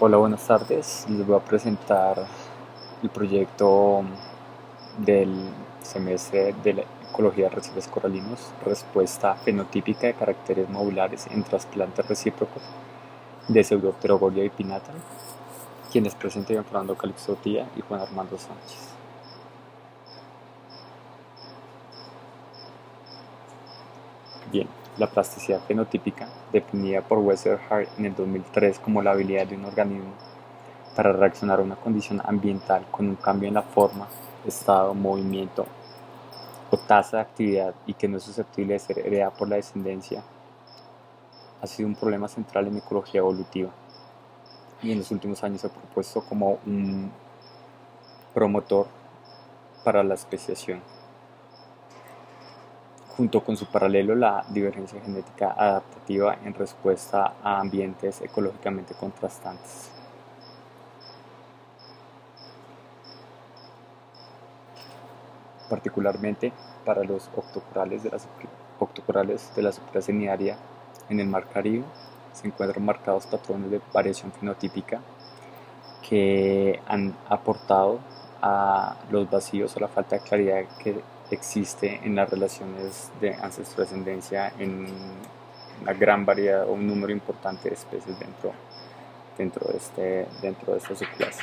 Hola, buenas tardes. Les voy a presentar el proyecto del semestre de la Ecología de Arrecifes Coralinos, respuesta fenotípica de caracteres modulares en trasplantes recíprocos de Pseudopterogoria bipinata, quienes presentan Fernando Calixto Tía y Juan Armando Sánchez. Bien, la plasticidad fenotípica, definida por Westerhart en el 2003 como la habilidad de un organismo para reaccionar a una condición ambiental con un cambio en la forma, estado, movimiento o tasa de actividad y que no es susceptible de ser heredada por la descendencia, ha sido un problema central en ecología evolutiva y en los últimos años se ha propuesto como un promotor para la especiación. Junto con su paralelo, la divergencia genética adaptativa en respuesta a ambientes ecológicamente contrastantes. Particularmente para los octocorales de la suprasemiaria en el Mar Caribe, se encuentran marcados patrones de variación fenotípica que han aportado a los vacíos o la falta de claridad que existe en las relaciones de ancestro-descendencia en una gran variedad o un número importante de especies dentro de esta subclase.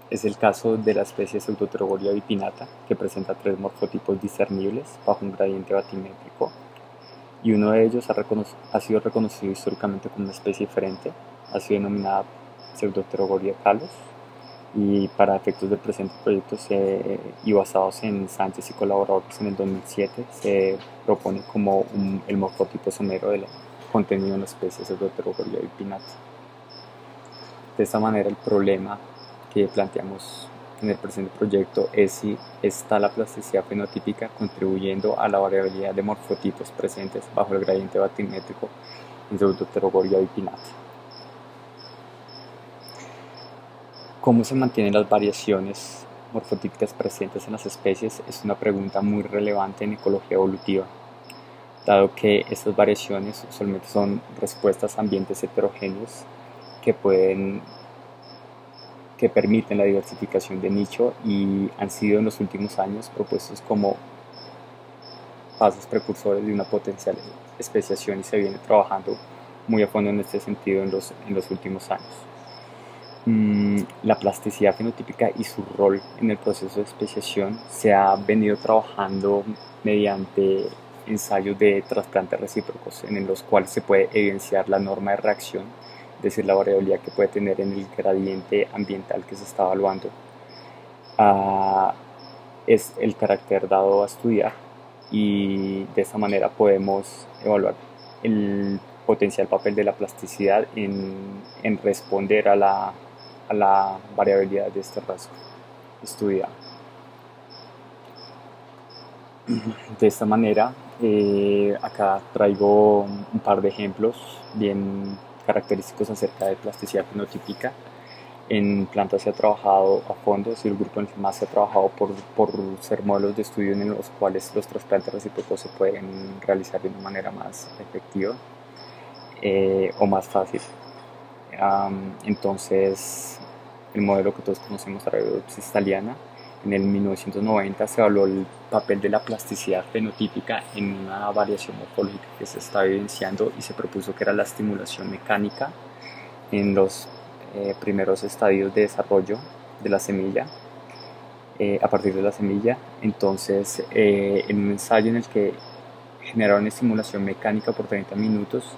Es el caso de la especie Pseudopterogoria bipinata, que presenta 3 morfotipos discernibles bajo un gradiente batimétrico, y uno de ellos ha sido reconocido históricamente como una especie diferente, ha sido denominada Pseudopterogoria calus, y para efectos del presente proyecto y basados en Sánchez y colaboradores en el 2007, se propone como el morfotipo somero del contenido en la especie Pseudopterogoria bipinata. De esta manera, el problema que planteamos en el presente proyecto es si está la plasticidad fenotípica contribuyendo a la variabilidad de morfotipos presentes bajo el gradiente batimétrico en Pseudopterogoria bipinata. ¿Cómo se mantienen las variaciones morfotípicas presentes en las especies? Es una pregunta muy relevante en ecología evolutiva, dado que estas variaciones usualmente son respuestas a ambientes heterogéneos que permiten la diversificación de nicho y han sido en los últimos años propuestos como pasos precursores de una potencial especiación y se viene trabajando muy a fondo en este sentido en los últimos años. La plasticidad fenotípica y su rol en el proceso de especiación se ha venido trabajando mediante ensayos de trasplantes recíprocos en los cuales se puede evidenciar la norma de reacción, es decir, la variabilidad que puede tener en el gradiente ambiental que se está evaluando. Es el carácter dado a estudiar y de esta manera podemos evaluar el potencial papel de la plasticidad en responder a la variabilidad de este rasgo estudiado. De esta manera, acá traigo un par de ejemplos bien característicos acerca de plasticidad fenotípica. En plantas se ha trabajado a fondo, es el grupo en el que más se ha trabajado por ser modelos de estudio en los cuales los trasplantes recíprocos se pueden realizar de una manera más efectiva o más fácil. Entonces, el modelo que todos conocemos, Arabidopsis thaliana, en el 1990 se evaluó el papel de la plasticidad fenotípica en una variación morfológica que se está evidenciando y se propuso que era la estimulación mecánica en los primeros estadios de desarrollo de la semilla, a partir de la semilla. Entonces, en un ensayo en el que generaron estimulación mecánica por 30 minutos,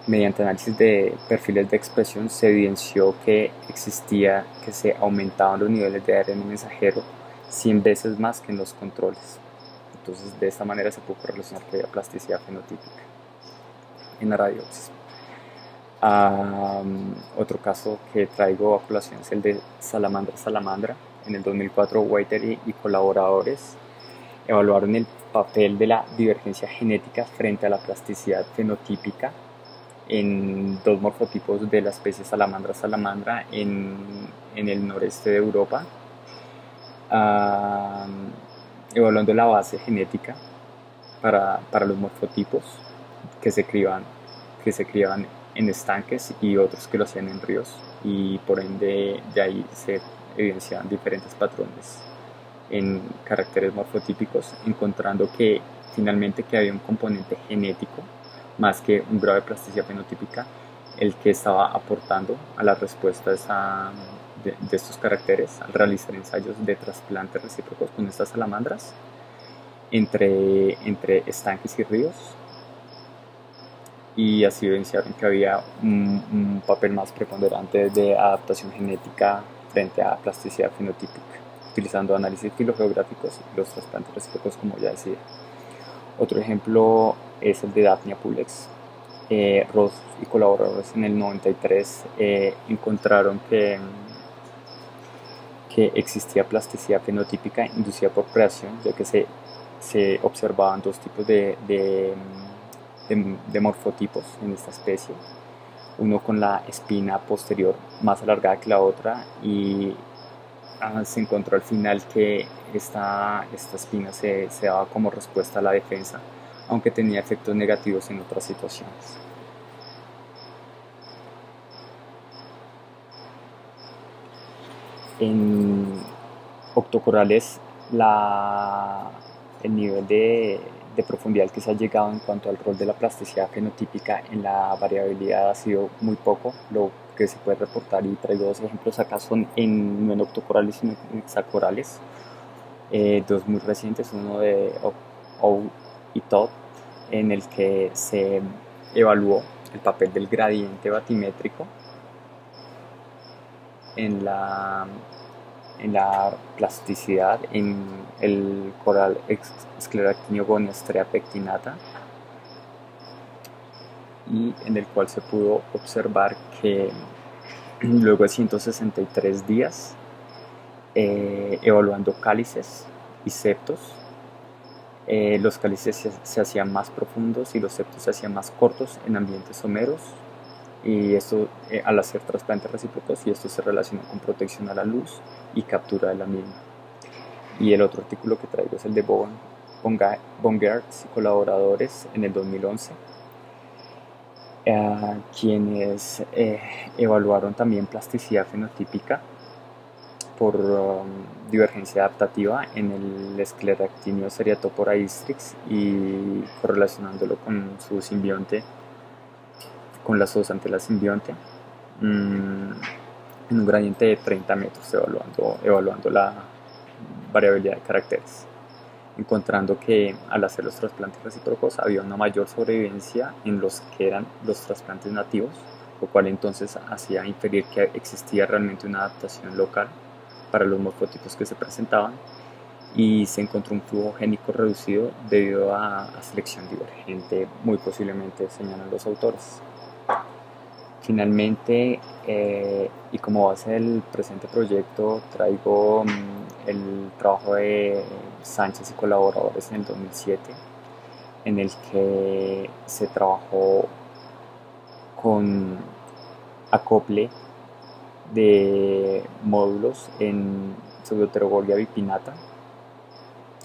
mediante análisis de perfiles de expresión se evidenció que se aumentaban los niveles de ARN mensajero 100 veces más que en los controles. Entonces, de esta manera se pudo relacionar que había plasticidad fenotípica en la radiopsis. Otro caso que traigo a colación es el de salamandra. En el 2004, Whiter y colaboradores evaluaron el papel de la divergencia genética frente a la plasticidad fenotípica en 2 morfotipos de la especie salamandra en el noreste de Europa, evaluando la base genética para los morfotipos que que se criaban en estanques y otros que lo hacían en ríos, y por ende de ahí se evidenciaban diferentes patrones en caracteres morfotípicos, encontrando que finalmente que había un componente genético más que un grado de plasticidad fenotípica el que estaba aportando a las respuestas de estos caracteres al realizar ensayos de trasplantes recíprocos con estas salamandras entre estanques y ríos, y así evidenciaron que había un papel más preponderante de adaptación genética frente a plasticidad fenotípica, utilizando análisis filogeográficos y los trasplantes recíprocos, como ya decía. Otro ejemplo es el de Daphnia pulex. Ross y colaboradores en el 93 encontraron que existía plasticidad fenotípica inducida por predación, ya que se observaban dos tipos de morfotipos en esta especie, uno con la espina posterior más alargada que la otra, y se encontró al final que esta espina se daba como respuesta a la defensa, aunque tenía efectos negativos en otras situaciones. En octocorales el nivel de profundidad al que se ha llegado en cuanto al rol de la plasticidad fenotípica en la variabilidad ha sido muy poco. Lo que se puede reportar, y traigo dos ejemplos acá, son no en octocorales sino en hexacorales, dos muy recientes, uno de O y Todd, en el que se evaluó el papel del gradiente batimétrico en la plasticidad en el coral Scleractinio gonostrea pectinata, y en el cual se pudo observar que luego de 163 días, evaluando cálices y septos, los cálices se hacían más profundos y los septos se hacían más cortos en ambientes someros, y esto al hacer trasplantes recíprocos, y esto se relaciona con protección a la luz y captura de la misma. Y el otro artículo que traigo es el de Bongertz y colaboradores en el 2011, quienes evaluaron también plasticidad fenotípica por divergencia adaptativa en el Scleractinio seriatopora istrix, y correlacionándolo con su simbionte, con la zooxanthellae simbionte, en un gradiente de 30 metros, evaluando la variabilidad de caracteres, encontrando que al hacer los trasplantes recíprocos había una mayor sobrevivencia en los que eran los trasplantes nativos, lo cual entonces hacía inferir que existía realmente una adaptación local para los morfotipos que se presentaban, y se encontró un flujo génico reducido debido a selección divergente, muy posiblemente, señalan los autores. Finalmente, y como base del presente proyecto, traigo el trabajo de Sánchez y colaboradores en el 2007, en el que se trabajó con acople de módulos en Pseudopterogogia bipinata,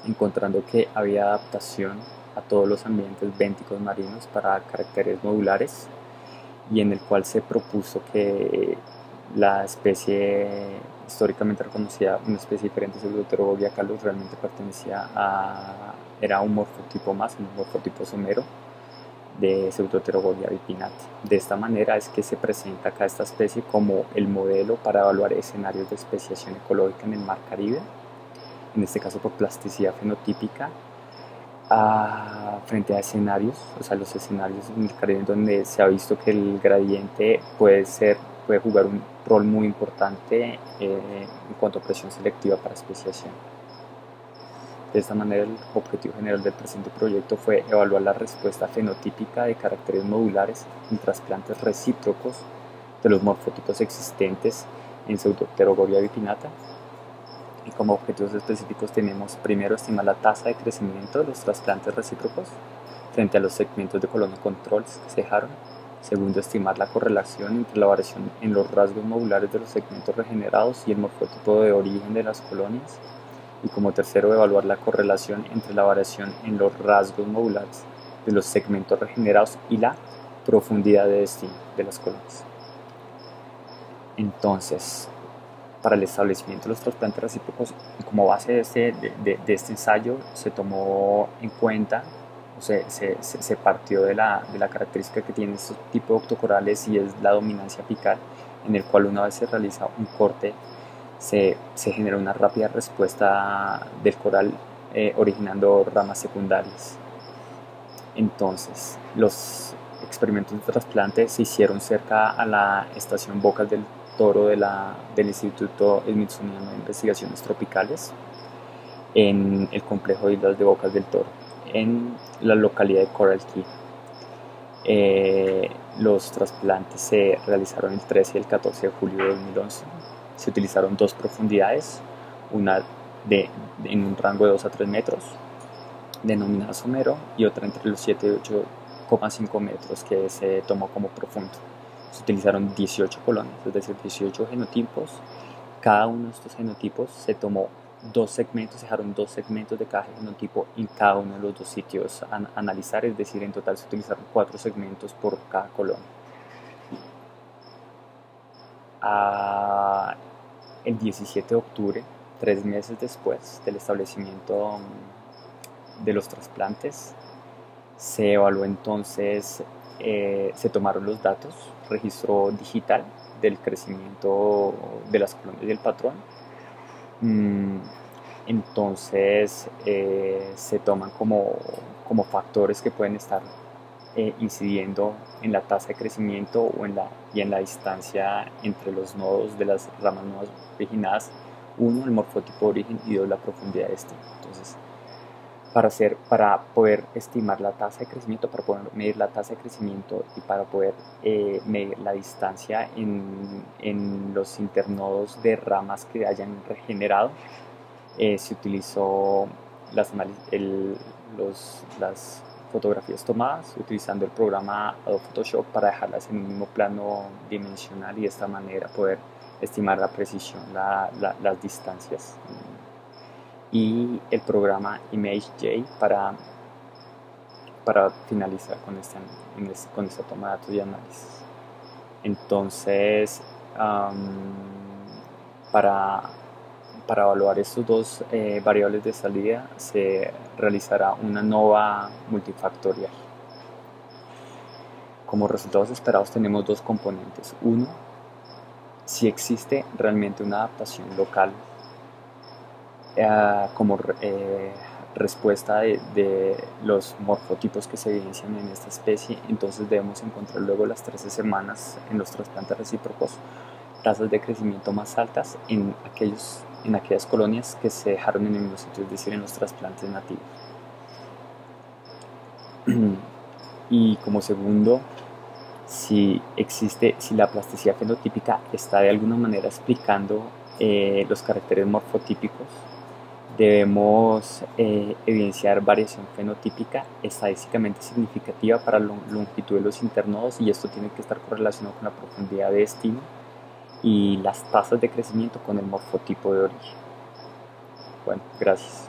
encontrando que había adaptación a todos los ambientes bénticos marinos para caracteres modulares, y en el cual se propuso que la especie históricamente reconocida, una especie diferente de Pseudopterogogia calus, realmente era un morfotipo más, un morfotipo somero de Pseudopterogogia bipinata. De esta manera es que se presenta acá esta especie como el modelo para evaluar escenarios de especiación ecológica en el mar Caribe, en este caso por plasticidad fenotípica, frente a escenarios, o sea, los escenarios en el Caribe donde se ha visto que el gradiente puede jugar un rol muy importante en cuanto a presión selectiva para especiación. De esta manera, el objetivo general del presente proyecto fue evaluar la respuesta fenotípica de caracteres modulares en trasplantes recíprocos de los morfotipos existentes en Pseudopterogogia bipinata. Y como objetivos específicos tenemos: primero, estimar la tasa de crecimiento de los trasplantes recíprocos frente a los segmentos de colonia control que se dejaron. Segundo, estimar la correlación entre la variación en los rasgos modulares de los segmentos regenerados y el morfotipo de origen de las colonias. Y como tercero, evaluar la correlación entre la variación en los rasgos modulares de los segmentos regenerados y la profundidad de destino de las colonias. Entonces, para el establecimiento de los trasplantes recíprocos, como base de este ensayo, se tomó en cuenta, se partió de la característica que tienen estos tipos de octocorales, y es la dominancia apical, en el cual una vez se realiza un corte, se genera una rápida respuesta del coral, originando ramas secundarias. Entonces, los experimentos de trasplante se hicieron cerca a la estación Bocas del Toro del Instituto Smithsoniano de Investigaciones Tropicales, en el complejo de islas de Bocas del Toro, en la localidad de Coral Key. Los trasplantes se realizaron el 13 y el 14 de julio de 2011. Se utilizaron dos profundidades, una en un rango de 2 a 3 metros, denominada somero, y otra entre los 7 y 8,5 metros, que se tomó como profundo. Se utilizaron 18 colonias, es decir, 18 genotipos. Cada uno de estos genotipos se tomó se dejaron 2 segmentos de cada genotipo en cada uno de los 2 sitios a analizar, es decir, en total se utilizaron 4 segmentos por cada colonia. El 17 de octubre, 3 meses después del establecimiento de los trasplantes, se evaluó entonces, se tomaron los datos, registro digital del crecimiento de las colonias y el patrón. Entonces se toman como factores que pueden estar incidiendo en la tasa de crecimiento y en la distancia entre los nodos de las ramas nuevas originadas. Uno, el morfotipo de origen, y dos, la profundidad de destino. Entonces, para poder estimar la tasa de crecimiento, para poder medir la tasa de crecimiento y para poder medir la distancia en los internodos de ramas que hayan regenerado, se utilizó las fotografías tomadas utilizando el programa Adobe Photoshop para dejarlas en un mismo plano dimensional, y de esta manera poder estimar la precisión las distancias, y el programa ImageJ para finalizar con esta toma de datos y análisis. Entonces, para evaluar estos dos variables de salida, se realizará una ANOVA multifactorial. Como resultados esperados tenemos dos componentes. Uno, si existe realmente una adaptación local como respuesta de los morfotipos que se evidencian en esta especie. Entonces debemos encontrar luego las 13 semanas en los trasplantes recíprocos tasas de crecimiento más altas en aquellas colonias que se dejaron en el mismo sitio, es decir, en los trasplantes nativos. Y como segundo, si la plasticidad fenotípica está de alguna manera explicando los caracteres morfotípicos, debemos evidenciar variación fenotípica estadísticamente significativa para la longitud de los internodos, y esto tiene que estar correlacionado con la profundidad de destino y las tasas de crecimiento con el morfotipo de origen. Bueno, gracias.